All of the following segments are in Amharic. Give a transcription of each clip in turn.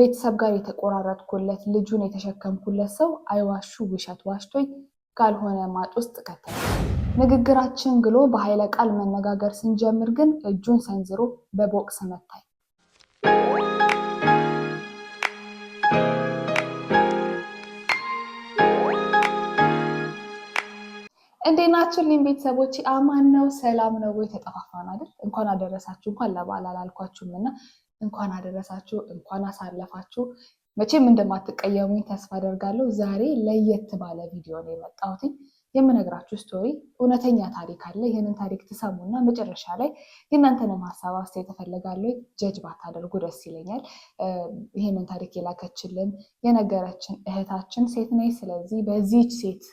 ቤተሰብ ጋር የተቆራረጥኩለት ልጁን የተሸከምኩለት ሰው አይዋሹ ውሸት ዋሽቶኝ ካልሆነ ማጥ ውስጥ ከተተ። ንግግራችን ግሎ በኃይለ ቃል መነጋገር ስንጀምር ግን እጁን ሰንዝሮ በቦክስ መታኝ። እንዴት ናችሁልኝ ቤተሰቦቼ? አማን ነው? ሰላም ነው ወይ? ተጠፋፋን አይደል? እንኳን አደረሳችሁ። እንኳን ለበዓል አላልኳችሁም እና እንኳን አደረሳችሁ፣ እንኳን አሳለፋችሁ። መቼም እንደማትቀየሙኝ ተስፋ አደርጋለሁ። ዛሬ ለየት ባለ ቪዲዮ ነው የመጣሁት። የምነግራችሁ ስቶሪ እውነተኛ ታሪክ አለ። ይህንን ታሪክ ትሰሙና መጨረሻ ላይ የእናንተንም ሀሳብ አስተያየት እፈልጋለሁ። ጀጅ ባታደርጉ ደስ ይለኛል። ይህንን ታሪክ የላከችልን የነገረችን እህታችን ሴት ነች። ስለዚህ በዚህች ሴት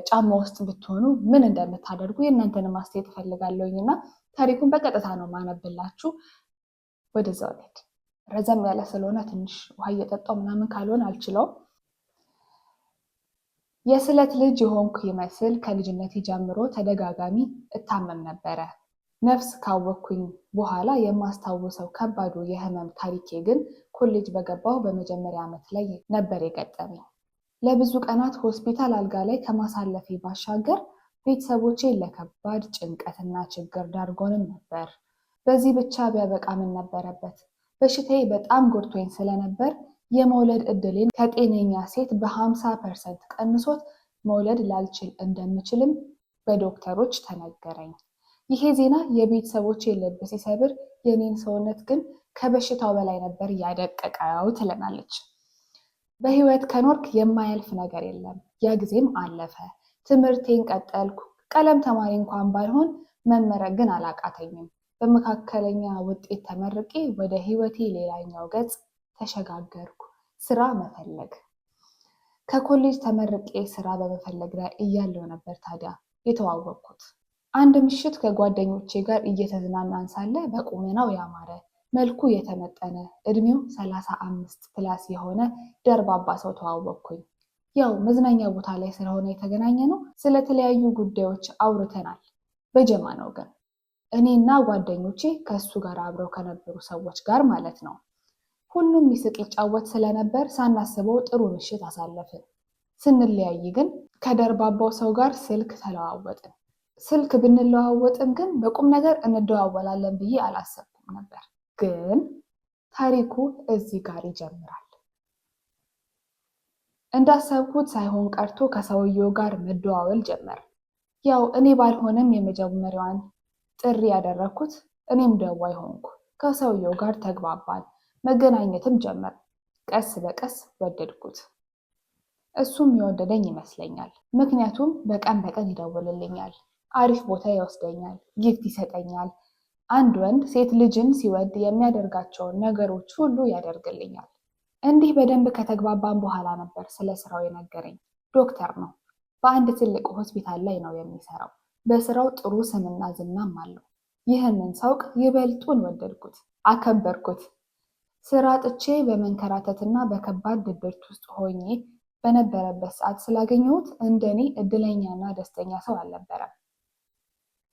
ጫማ ውስጥ ብትሆኑ ምን እንደምታደርጉ የእናንተንም አስተያየት እፈልጋለሁኝ እና ታሪኩን በቀጥታ ነው ማነብላችሁ። ወደዛው ልሄድ። ረዘም ያለ ስለሆነ ትንሽ ውሃ እየጠጣሁ ምናምን ካልሆነ አልችለውም። የስለት ልጅ የሆንኩ ይመስል ከልጅነቴ ጀምሮ ተደጋጋሚ እታመም ነበረ። ነፍስ ካወቅኩኝ በኋላ የማስታውሰው ከባዱ የህመም ታሪኬ ግን ኮሌጅ በገባሁ በመጀመሪያ ዓመት ላይ ነበር የገጠመኝ። ለብዙ ቀናት ሆስፒታል አልጋ ላይ ከማሳለፌ ባሻገር ቤተሰቦቼ ለከባድ ጭንቀትና ችግር ዳርጎንም ነበር። በዚህ ብቻ ቢያበቃ ምን ነበረበት? በሽታዬ በጣም ጎድቶኝ ስለነበር የመውለድ እድሌን ከጤነኛ ሴት በ50% ቀንሶት መውለድ ላልችል እንደምችልም በዶክተሮች ተነገረኝ። ይሄ ዜና የቤተሰቦቼ ልብ ሲሰብር፣ የኔን ሰውነት ግን ከበሽታው በላይ ነበር ያደቀቀው ትለናለች። በህይወት ከኖርክ የማያልፍ ነገር የለም። ያ ጊዜም አለፈ። ትምህርቴን ቀጠልኩ። ቀለም ተማሪ እንኳን ባልሆን መመረቅ ግን አላቃተኝም። በመካከለኛ ውጤት ተመርቄ ወደ ህይወቴ ሌላኛው ገጽ ተሸጋገርኩ። ስራ መፈለግ። ከኮሌጅ ተመርቄ ስራ በመፈለግ ላይ እያለሁ ነበር ታዲያ የተዋወቅኩት። አንድ ምሽት ከጓደኞቼ ጋር እየተዝናናን ሳለ በቁመናው ያማረ መልኩ የተመጠነ እድሜው 35 ፕላስ የሆነ ደርባባ ሰው ተዋወቅኩኝ። ያው መዝናኛ ቦታ ላይ ስለሆነ የተገናኘ ነው። ስለተለያዩ ጉዳዮች አውርተናል። በጀማ ነው ግን እኔና ጓደኞቼ ከሱ ጋር አብረው ከነበሩ ሰዎች ጋር ማለት ነው። ሁሉም ይስቅ ይጫወት ስለነበር ሳናስበው ጥሩ ምሽት አሳለፍን። ስንለያይ ግን ከደርባባው ሰው ጋር ስልክ ተለዋወጥን። ስልክ ብንለዋወጥም ግን በቁም ነገር እንደዋወላለን ብዬ አላሰብኩም ነበር። ግን ታሪኩ እዚህ ጋር ይጀምራል። እንዳሰብኩት ሳይሆን ቀርቶ ከሰውየው ጋር መደዋወል ጀመር። ያው እኔ ባልሆንም የመጀመሪያዋን ጥሪ ያደረኩት እኔም ደዋይ ሆንኩ። ከሰውየው ጋር ተግባባን፣ መገናኘትም ጀመር። ቀስ በቀስ ወደድኩት። እሱም የወደደኝ ይመስለኛል። ምክንያቱም በቀን በቀን ይደውልልኛል፣ አሪፍ ቦታ ይወስደኛል፣ ጊፍት ይሰጠኛል። አንድ ወንድ ሴት ልጅን ሲወድ የሚያደርጋቸውን ነገሮች ሁሉ ያደርግልኛል። እንዲህ በደንብ ከተግባባን በኋላ ነበር ስለ ስራው የነገረኝ። ዶክተር ነው። በአንድ ትልቅ ሆስፒታል ላይ ነው የሚሰራው። በስራው ጥሩ ስምና ዝናም አለው። ይህንን ሳውቅ ይበልጡን ወደድኩት፣ አከበርኩት። ስራ ጥቼ በመንከራተትና በከባድ ድብርት ውስጥ ሆኜ በነበረበት ሰዓት ስላገኘሁት እንደኔ እድለኛና ደስተኛ ሰው አልነበረም።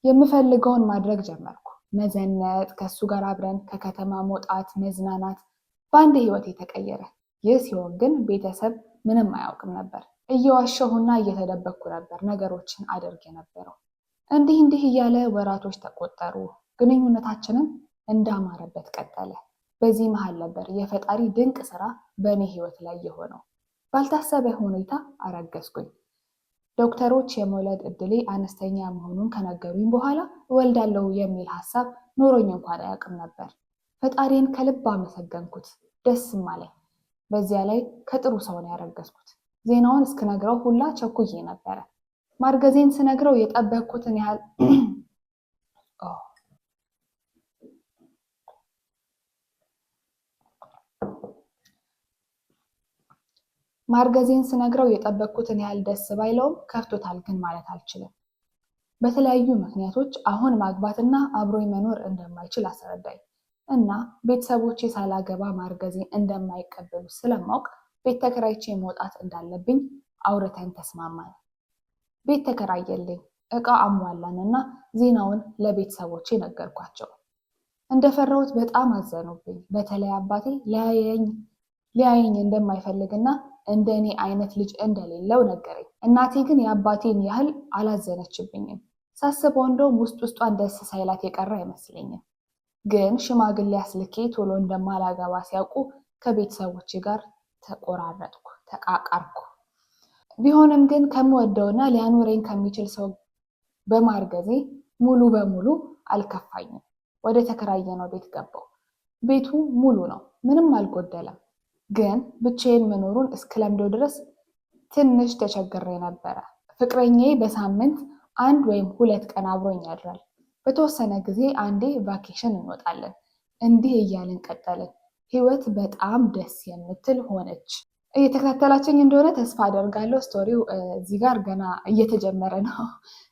የምፈልገውን ማድረግ ጀመርኩ። መዘነጥ፣ ከሱ ጋር አብረን ከከተማ መውጣት፣ መዝናናት። በአንድ ህይወት የተቀየረ። ይህ ሲሆን ግን ቤተሰብ ምንም አያውቅም ነበር። እየዋሸሁና እየተደበቅኩ ነበር ነገሮችን አደርግ የነበረው። እንዲህ እያለ ወራቶች ተቆጠሩ። ግንኙነታችንም እንዳማረበት ቀጠለ። በዚህ መሃል ነበር የፈጣሪ ድንቅ ስራ በእኔ ህይወት ላይ የሆነው። ባልታሰበ ሁኔታ አረገዝኩኝ። ዶክተሮች የመውለድ እድሌ አነስተኛ መሆኑን ከነገሩኝ በኋላ እወልዳለሁ የሚል ሀሳብ ኖሮኝ እንኳን አያውቅም ነበር። ፈጣሪን ከልብ አመሰገንኩት፣ ደስም አለኝ። በዚያ ላይ ከጥሩ ሰው ነው ያረገዝኩት። ዜናውን እስክነግረው ሁላ ቸኩዬ ነበረ። ማርገዜን ስነግረው የጠበቅኩትን ያህል ማርገዜን ስነግረው የጠበቅኩትን ያህል ደስ ባይለውም ከፍቶታል ግን ማለት አልችልም። በተለያዩ ምክንያቶች አሁን ማግባትና አብሮኝ መኖር እንደማይችል አስረዳኝ እና ቤተሰቦቼ ሳላገባ ማርገዜን እንደማይቀበሉ ስለማውቅ ቤት ተከራይቼ መውጣት እንዳለብኝ አውርተን ተስማማን። ቤት ተከራየልኝ፣ እቃ አሟላንና ዜናውን ለቤተሰቦቼ ነገርኳቸው። እንደፈራሁት በጣም አዘኑብኝ። በተለይ አባቴ ሊያየኝ እንደማይፈልግና እንደኔ አይነት ልጅ እንደሌለው ነገረኝ። እናቴ ግን የአባቴን ያህል አላዘነችብኝም። ሳስበው እንደውም ውስጧን ደስ ሳይላት የቀረ አይመስለኝም። ግን ሽማግሌ አስልኬ ቶሎ እንደማላገባ ሲያውቁ ከቤተሰቦቼ ጋር ተቆራረጥኩ፣ ተቃቃርኩ። ቢሆንም ግን ከምወደውና ሊያኖረኝ ከሚችል ሰው በማርገዜ ሙሉ በሙሉ አልከፋኝም። ወደ ተከራየነው ቤት ገባሁ። ቤቱ ሙሉ ነው፣ ምንም አልጎደለም። ግን ብቻዬን መኖሩን እስክለምደው ድረስ ትንሽ ተቸግሬ ነበረ። ፍቅረኛዬ በሳምንት 1 ወይም 2 ቀን አብሮኝ ያድራል። በተወሰነ ጊዜ አንዴ ቫኬሽን እንወጣለን። እንዲህ እያልን ቀጠልን። ህይወት በጣም ደስ የምትል ሆነች። እየተከታተላችኝ እንደሆነ ተስፋ አደርጋለሁ። ስቶሪው እዚህ ጋር ገና እየተጀመረ ነው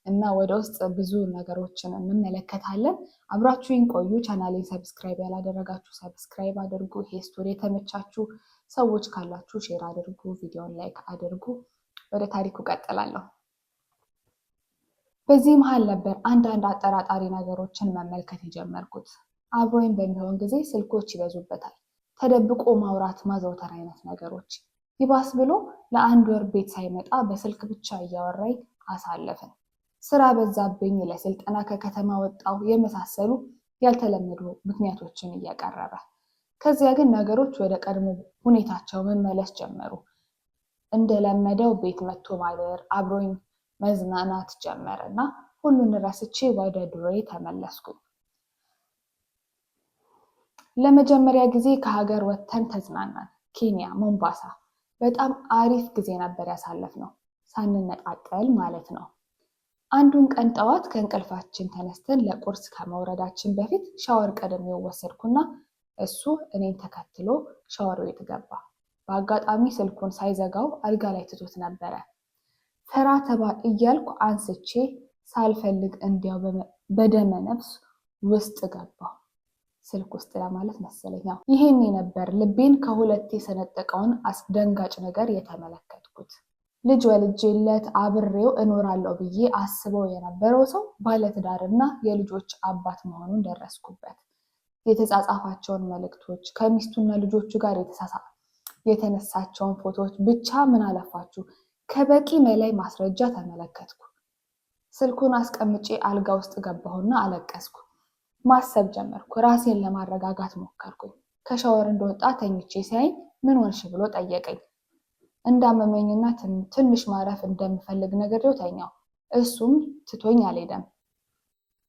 እና ወደ ውስጥ ብዙ ነገሮችን እንመለከታለን። አብራችሁኝ ቆዩ። ቻናሌን ሰብስክራይብ ያላደረጋችሁ ሰብስክራይብ አድርጉ። ይሄ ስቶሪ የተመቻችሁ ሰዎች ካላችሁ ሼር አድርጉ፣ ቪዲዮን ላይክ አድርጉ። ወደ ታሪኩ ቀጥላለሁ። በዚህ መሃል ነበር አንዳንድ አጠራጣሪ ነገሮችን መመልከት የጀመርኩት። አብሮኝ በሚሆን ጊዜ ስልኮች ይበዙበታል። ተደብቆ ማውራት ማዘውተር አይነት ነገሮች። ይባስ ብሎ ለ1 ወር ቤት ሳይመጣ በስልክ ብቻ እያወራኝ አሳለፍን። ስራ በዛብኝ፣ ለስልጠና ከከተማ ወጣሁ፣ የመሳሰሉ ያልተለመዱ ምክንያቶችን እያቀረበ። ከዚያ ግን ነገሮች ወደ ቀድሞ ሁኔታቸው መመለስ ጀመሩ። እንደለመደው ቤት መጥቶ ማደር፣ አብሮኝ መዝናናት ጀመረ እና ሁሉን ረስቼ ወደ ድሮዬ ተመለስኩ። ለመጀመሪያ ጊዜ ከሀገር ወጥተን ተዝናናን። ኬንያ ሞምባሳ። በጣም አሪፍ ጊዜ ነበር ያሳለፍነው፣ ሳንነጣጠል ማለት ነው። አንዱን ቀን ጠዋት ከእንቅልፋችን ተነስተን ለቁርስ ከመውረዳችን በፊት ሻወር ቀድሜው ወሰድኩና እሱ እኔን ተከትሎ ሻወር ቤት ገባ። በአጋጣሚ ስልኩን ሳይዘጋው አልጋ ላይ ትቶት ነበረ። ፈራ ተባ እያልኩ አንስቼ ሳልፈልግ እንዲያው በደመ ነፍስ ውስጥ ገባሁ። ስልክ ውስጥ ለማለት መሰለኝ። ይሄኔ ነበር ልቤን ከሁለት የሰነጠቀውን አስደንጋጭ ነገር የተመለከትኩት። ልጅ ወልጄለት አብሬው እኖራለሁ ብዬ አስበው የነበረው ሰው ባለትዳርና የልጆች አባት መሆኑን ደረስኩበት። የተጻጻፋቸውን መልእክቶች፣ ከሚስቱና ልጆቹ ጋር የተነሳቸውን ፎቶዎች፣ ብቻ ምን አለፋችሁ ከበቂ በላይ ማስረጃ ተመለከትኩ። ስልኩን አስቀምጬ አልጋ ውስጥ ገባሁና አለቀስኩ። ማሰብ ጀመርኩ። ራሴን ለማረጋጋት ሞከርኩኝ። ከሻወር እንደወጣ ተኝቼ ሲያይ ምን ሆንሽ ብሎ ጠየቀኝ። እንዳመመኝና ትንሽ ማረፍ እንደምፈልግ ነግሬው ተኛው። እሱም ትቶኝ አልሄደም።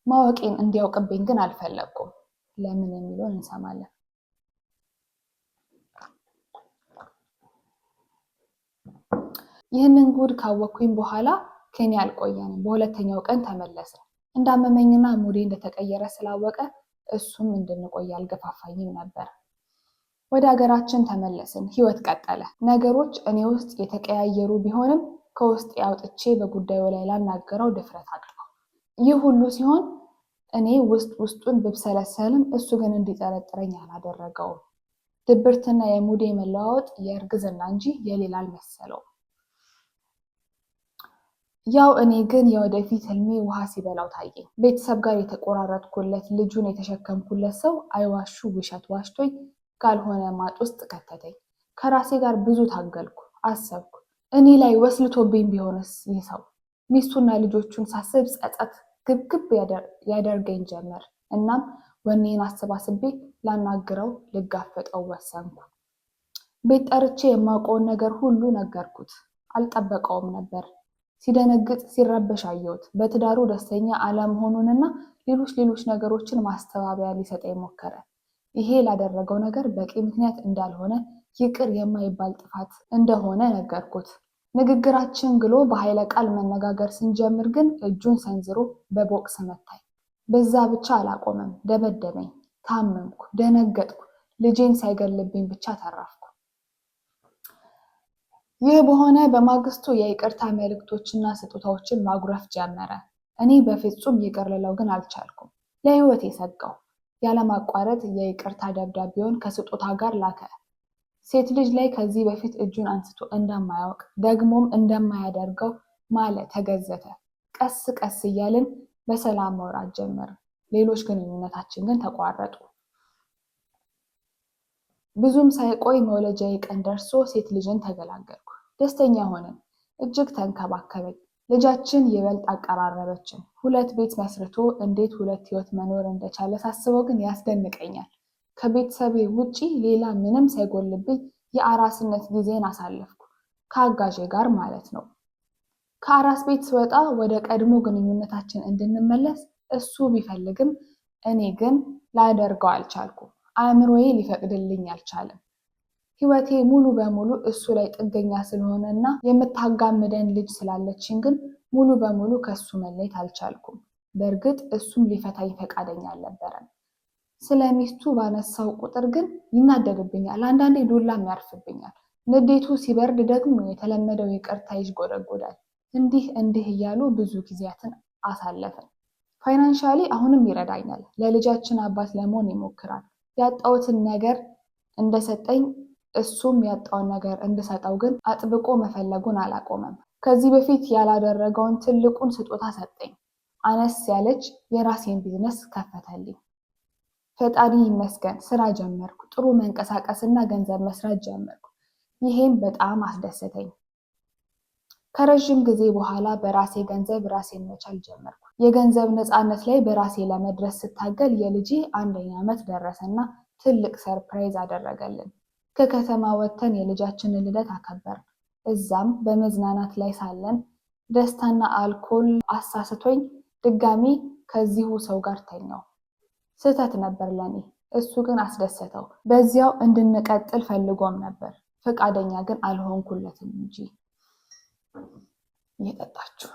ማወቄን እንዲያውቅብኝ ግን አልፈለግኩም። ለምን የሚለውን እንሰማለን። ይህንን ጉድ ካወቅኩኝ በኋላ ኬንያ አልቆየንም። በሁለተኛው ቀን ተመለስን። እንዳመመኝና ሙዴ እንደተቀየረ ስላወቀ እሱም እንድንቆይ አልገፋፋኝም ነበር። ወደ ሀገራችን ተመለስን። ህይወት ቀጠለ። ነገሮች እኔ ውስጥ የተቀያየሩ ቢሆንም ከውስጥ ያውጥቼ በጉዳዩ ላይ ላናገረው ድፍረት አድርገው። ይህ ሁሉ ሲሆን እኔ ውስጡን ብብሰለሰልም እሱ ግን እንዲጠረጥረኝ አላደረገውም። ድብርትና የሙዴ መለዋወጥ የእርግዝና እንጂ የሌላ አልመሰለውም። ያው እኔ ግን የወደፊት ህልሜ ውሃ ሲበላው ታየኝ። ቤተሰብ ጋር የተቆራረጥኩለት፣ ልጁን የተሸከምኩለት ሰው አይዋሹ ውሸት ዋሽቶኝ ካልሆነ ማጥ ውስጥ ከተተኝ። ከራሴ ጋር ብዙ ታገልኩ፣ አሰብኩ። እኔ ላይ ወስልቶብኝ ቢሆንስ ይህ ሰው? ሚስቱና ልጆቹን ሳስብ ጸጸት ግብግብ ያደርገኝ ጀመር። እናም ወኔን አሰባስቤ ላናግረው ልጋፈጠው ወሰንኩ። ቤት ጠርቼ የማውቀውን ነገር ሁሉ ነገርኩት። አልጠበቀውም ነበር። ሲደነግጥ ሲረበሽ አየሁት። በትዳሩ ደስተኛ አለመሆኑንና ሌሎች ነገሮችን ማስተባበያ ሊሰጠኝ ሞከረ። ይሄ ላደረገው ነገር በቂ ምክንያት እንዳልሆነ፣ ይቅር የማይባል ጥፋት እንደሆነ ነገርኩት። ንግግራችን ግሎ በኃይለ ቃል መነጋገር ስንጀምር ግን እጁን ሰንዝሮ በቦክስ መታኝ። በዛ ብቻ አላቆመም፣ ደበደበኝ። ታመምኩ፣ ደነገጥኩ። ልጄን ሳይገልብኝ ብቻ ተረፍኩ። ይህ በሆነ በማግስቱ የይቅርታ መልእክቶችና ስጦታዎችን ማጉረፍ ጀመረ። እኔ በፍጹም ይቅር ልለው ግን አልቻልኩም። ለህይወቴ ሰጋው። ያለማቋረጥ የይቅርታ ደብዳቤውን ከስጦታ ጋር ላከ። ሴት ልጅ ላይ ከዚህ በፊት እጁን አንስቶ እንደማያውቅ ደግሞም እንደማያደርገው ማለ፣ ተገዘተ። ቀስ ቀስ እያልን በሰላም መውራት ጀመር። ሌሎች ግንኙነታችን ግን ተቋረጡ። ብዙም ሳይቆይ መውለጃዬ ቀን ደርሶ ሴት ልጅን ተገላገልኩ። ደስተኛ ሆነን፣ እጅግ ተንከባከበኝ። ልጃችን ይበልጥ አቀራረበችን። ሁለት ቤት መስርቶ እንዴት ሁለት ህይወት መኖር እንደቻለ ሳስበው ግን ያስደንቀኛል። ከቤተሰቤ ውጪ ሌላ ምንም ሳይጎልብኝ የአራስነት ጊዜን አሳለፍኩ፣ ከአጋዤ ጋር ማለት ነው። ከአራስ ቤት ስወጣ ወደ ቀድሞ ግንኙነታችን እንድንመለስ እሱ ቢፈልግም እኔ ግን ላደርገው አልቻልኩም። አእምሮዬ ሊፈቅድልኝ አልቻለም። ህይወቴ ሙሉ በሙሉ እሱ ላይ ጥገኛ ስለሆነ እና የምታጋምደን ልጅ ስላለችኝ ግን ሙሉ በሙሉ ከሱ መለየት አልቻልኩም። በእርግጥ እሱም ሊፈታኝ ፈቃደኛ አልነበረም። ስለ ሚስቱ ባነሳው ቁጥር ግን ይናደድብኛል፣ አንዳንዴ ዱላም ያርፍብኛል። ንዴቱ ሲበርድ ደግሞ የተለመደው ይቅርታ ይዥጎደጎዳል። እንዲህ እያሉ ብዙ ጊዜያትን አሳለፍን። ፋይናንሻሊ አሁንም ይረዳኛል። ለልጃችን አባት ለመሆን ይሞክራል። ያጣሁትን ነገር እንደሰጠኝ እሱም ያጣውን ነገር እንድሰጠው ግን አጥብቆ መፈለጉን አላቆመም። ከዚህ በፊት ያላደረገውን ትልቁን ስጦታ ሰጠኝ። አነስ ያለች የራሴን ቢዝነስ ከፈተልኝ። ፈጣሪ ይመስገን ስራ ጀመርኩ። ጥሩ መንቀሳቀስና ገንዘብ መስራት ጀመርኩ። ይሄም በጣም አስደሰተኝ። ከረዥም ጊዜ በኋላ በራሴ ገንዘብ ራሴን መቻል ጀመርኩ። የገንዘብ ነፃነት ላይ በራሴ ለመድረስ ስታገል የልጄ 1ኛ ዓመት ደረሰና ትልቅ ሰርፕራይዝ አደረገልን። ከከተማ ወጥተን የልጃችንን ልደት አከበርን። እዛም በመዝናናት ላይ ሳለን ደስታና አልኮል አሳስቶኝ ድጋሚ ከዚሁ ሰው ጋር ተኛው። ስህተት ነበር ለኔ፣ እሱ ግን አስደሰተው። በዚያው እንድንቀጥል ፈልጎም ነበር፣ ፈቃደኛ ግን አልሆንኩለትም እንጂ። እየጠጣችሁ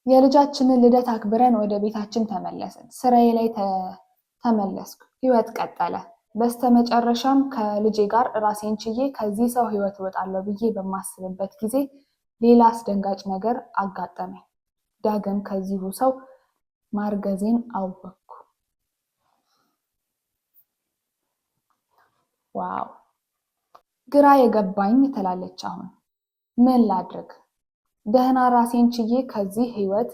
የልጃችንን ልደት አክብረን ወደ ቤታችን ተመለስን። ስራዬ ላይ ተመለስኩ። ህይወት ቀጠለ። በስተመጨረሻም ከልጄ ጋር ራሴን ችዬ ከዚህ ሰው ህይወት እወጣለሁ ብዬ በማስብበት ጊዜ ሌላ አስደንጋጭ ነገር አጋጠመኝ። ዳግም ከዚሁ ሰው ማርገዜን አወቅኩ። ዋው! ግራ የገባኝ ትላለች አሁን። ምን ላድርግ? ደህና ራሴን ችዬ ከዚህ ህይወት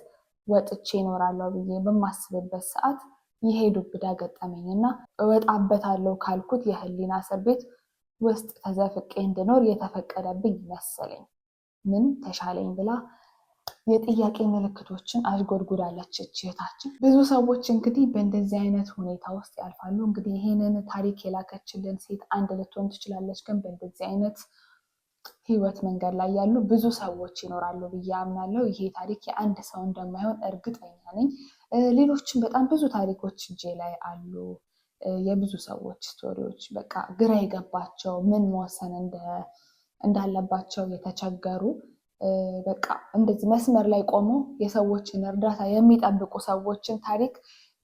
ወጥቼ እኖራለሁ ብዬ በማስብበት ሰዓት ይሄ ዱብዳ ገጠመኝና እወጣበታለሁ ካልኩት የህሊና እስር ቤት ውስጥ ተዘፍቄ እንድኖር የተፈቀደብኝ መሰለኝ። ምን ተሻለኝ ብላ የጥያቄ ምልክቶችን አዥጎድጉዳለች እህታችን። ብዙ ሰዎች እንግዲህ በእንደዚህ አይነት ሁኔታ ውስጥ ያልፋሉ። እንግዲህ ይህንን ታሪክ የላከችልን ሴት አንድ ልትሆን ትችላለች፣ ግን በእንደዚህ አይነት ህይወት መንገድ ላይ ያሉ ብዙ ሰዎች ይኖራሉ ብዬ አምናለሁ። ይሄ ታሪክ የአንድ ሰው እንደማይሆን እርግጠኛ ነኝ። ሌሎችም በጣም ብዙ ታሪኮች እጄ ላይ አሉ። የብዙ ሰዎች ስቶሪዎች፣ በቃ ግራ የገባቸው ምን መወሰን እንዳለባቸው የተቸገሩ፣ በቃ እንደዚህ መስመር ላይ ቆመው የሰዎችን እርዳታ የሚጠብቁ ሰዎችን ታሪክ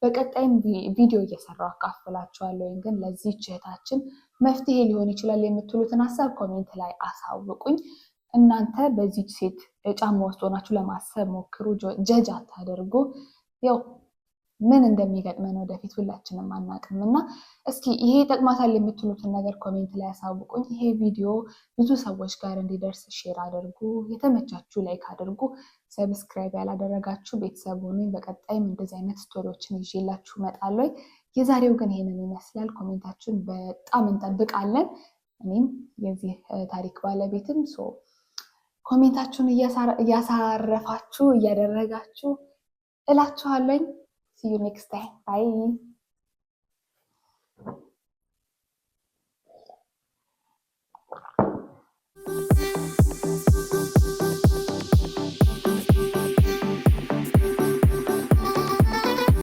በቀጣይም ቪዲዮ እየሰራሁ አካፍላችኋለሁ። ወይም ግን ለዚህ እህታችን መፍትሄ ሊሆን ይችላል የምትሉትን ሀሳብ ኮሜንት ላይ አሳውቁኝ። እናንተ በዚህ ሴት ጫማ ውስጥ ሆናችሁ ለማሰብ ሞክሩ፣ ጀጅ አታደርጉ። ያው ምን እንደሚገጥመን ወደፊት ሁላችንም አናውቅም እና እስኪ ይሄ ይጠቅማታል የምትሉትን ነገር ኮሜንት ላይ አሳውቁኝ። ይሄ ቪዲዮ ብዙ ሰዎች ጋር እንዲደርስ ሼር አድርጉ። የተመቻችሁ ላይክ አድርጉ። ሰብስክራይብ ያላደረጋችሁ ቤተሰብ ሁኑኝ። በቀጣይም እንደዚህ አይነት ስቶሪዎችን ይዤላችሁ እመጣለሁ። የዛሬው ግን ይሄንን ይመስላል። ኮሜንታችሁን በጣም እንጠብቃለን። እኔም የዚህ ታሪክ ባለቤትም ኮሜንታችሁን እያሳረፋችሁ እያደረጋችሁ እላችኋለኝ። See you next time. Bye.